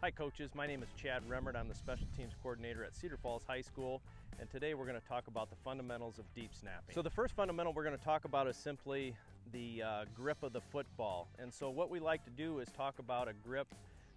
Hi coaches, my name is Chad Remmert. I'm the special teams coordinator at Cedar Falls High School, and today we're going to talk about the fundamentals of deep snapping. So the first fundamental we're going to talk about is simply the grip of the football. And so what we like to do is talk about a grip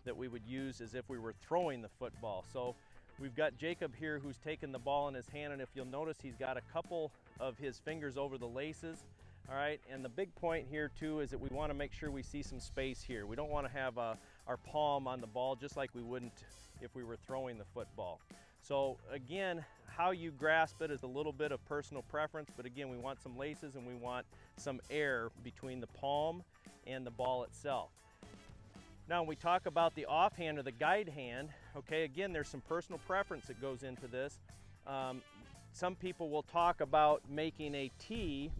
that we would use as if we were throwing the football. So we've got Jacob here who's taken the ball in his hand, and if you'll notice, he's got a couple of his fingers over the laces. All right, and the big point here too is that we want to make sure we see some space here. We don't want to have our palm on the ball just like we wouldn't if we were throwing the football. So again, how you grasp it is a little bit of personal preference, but again, we want some laces and we want some air between the palm and the ball itself. Now when we talk about the offhand or the guide hand, okay, again, there's some personal preference that goes into this. Some people will talk about making a T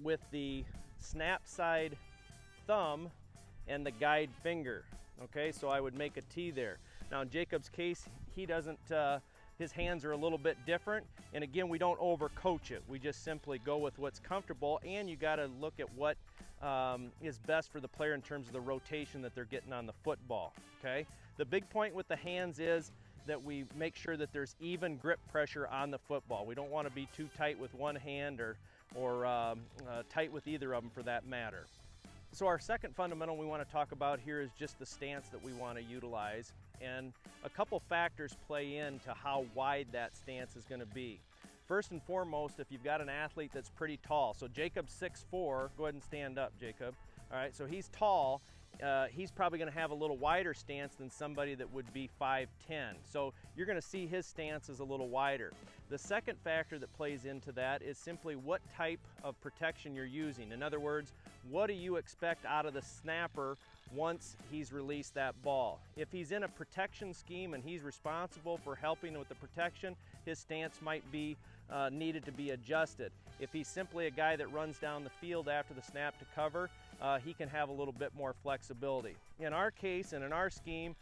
with the snap side thumb and the guide finger. Okay, so I would make a T there. Now in Jacob's case, he doesn't, his hands are a little bit different, and again, we don't overcoach it. We just simply go with what's comfortable, and you got to look at what is best for the player in terms of the rotation that they're getting on the football. Okay, the big point with the hands is that we make sure that there's even grip pressure on the football. We don't want to be too tight with one hand or tight with either of them for that matter. So our second fundamental we want to talk about here is just the stance that we want to utilize, and a couple factors play into how wide that stance is going to be. First and foremost, if you've got an athlete that's pretty tall, so Jacob's 6'4", go ahead and stand up, Jacob. All right, so he's tall. He's probably going to have a little wider stance than somebody that would be 5'10". So you're going to see his stance is a little wider. The second factor that plays into that is simply what type of protection you're using. In other words, what do you expect out of the snapper once he's released that ball? If he's in a protection scheme and he's responsible for helping with the protection, his stance might be needed to be adjusted. If he's simply a guy that runs down the field after the snap to cover, he can have a little bit more flexibility. In our case and in our scheme,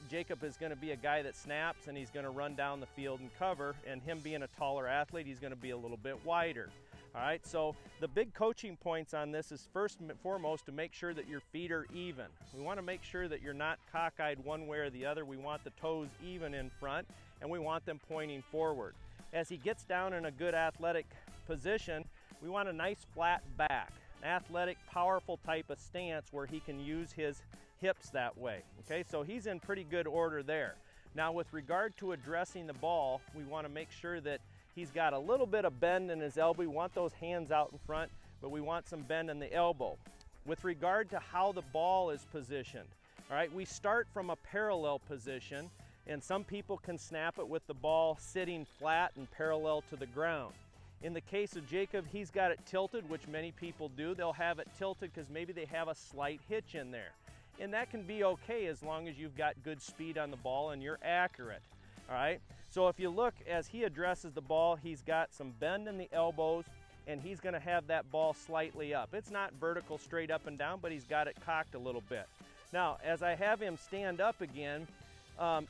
Jacob is going to be a guy that snaps and he's going to run down the field and cover, and him being a taller athlete, he's going to be a little bit wider. All right, so the big coaching points on this is first and foremost to make sure that your feet are even. We want to make sure that you're not cockeyed one way or the other. We want the toes even in front, and we want them pointing forward. As he gets down in a good athletic position, we want a nice flat back, an athletic, powerful type of stance where he can use his hips that way. Okay, so he's in pretty good order there. Now with regard to addressing the ball, we want to make sure that he's got a little bit of bend in his elbow. We want those hands out in front, but we want some bend in the elbow. With regard to how the ball is positioned, all right, we start from a parallel position, and some people can snap it with the ball sitting flat and parallel to the ground. In the case of Jacob, he's got it tilted, which many people do. They'll have it tilted because maybe they have a slight hitch in there. And that can be okay as long as you've got good speed on the ball and you're accurate. All right, so if you look as he addresses the ball, he's got some bend in the elbows, and he's going to have that ball slightly up. It's not vertical straight up and down, but he's got it cocked a little bit. Now, as I have him stand up again,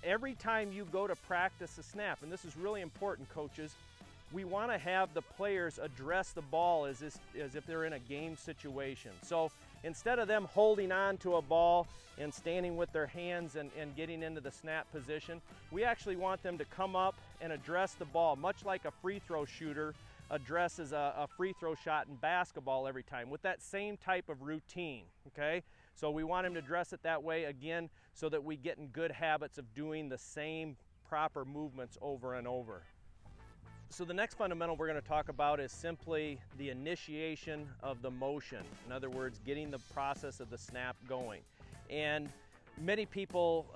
every time you go to practice a snap, and this is really important, coaches, we want to have the players address the ball as if they're in a game situation. So instead of them holding on to a ball and standing with their hands and getting into the snap position, we actually want them to come up and address the ball, much like a free throw shooter addresses a free throw shot in basketball every time, with that same type of routine, okay? So we want him to address it that way, again, so that we get in good habits of doing the same proper movements over and over. So the next fundamental we're going to talk about is simply the initiation of the motion. In other words, getting the process of the snap going. And many people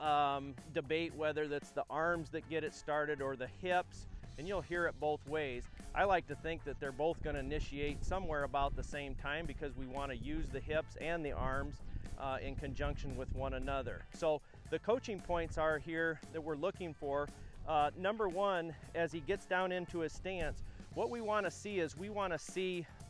debate whether that's the arms that get it started or the hips, and you'll hear it both ways. I like to think that they're both going to initiate somewhere about the same time because we want to use the hips and the arms in conjunction with one another. So the coaching points are here that we're looking for. Number one, as he gets down into his stance, what we want to see is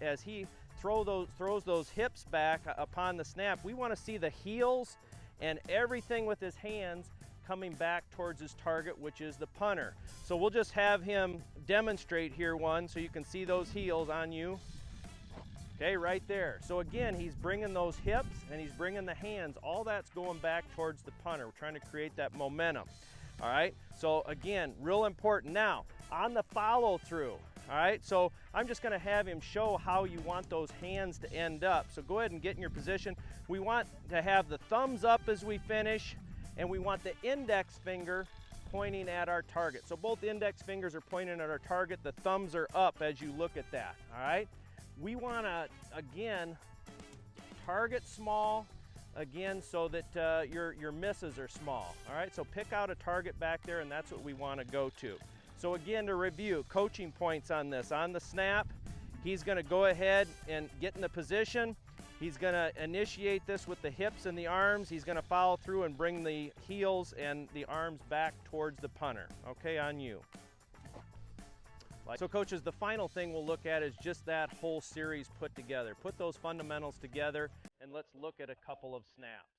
as he throws those hips back upon the snap, we want to see the heels and everything with his hands coming back towards his target, which is the punter. So we'll just have him demonstrate here one so you can see those heels on you. Okay, right there. So again, he's bringing those hips and he's bringing the hands. All that's going back towards the punter. We're trying to create that momentum. All right, so again, real important. Now, on the follow through, all right, so I'm just gonna have him show how you want those hands to end up. So go ahead and get in your position. We want to have the thumbs up as we finish, and we want the index finger pointing at our target. So both index fingers are pointing at our target, the thumbs are up as you look at that, all right? We wanna, again, target small, again, so that your misses are small, all right? So pick out a target back there, and that's what we wanna go to. So again, to review, coaching points on this. On the snap, he's gonna go ahead and get in the position. He's gonna initiate this with the hips and the arms. He's gonna follow through and bring the heels and the arms back towards the punter. Okay, on you. So coaches, the final thing we'll look at is just that whole series put together. Put those fundamentals together, and let's look at a couple of snaps.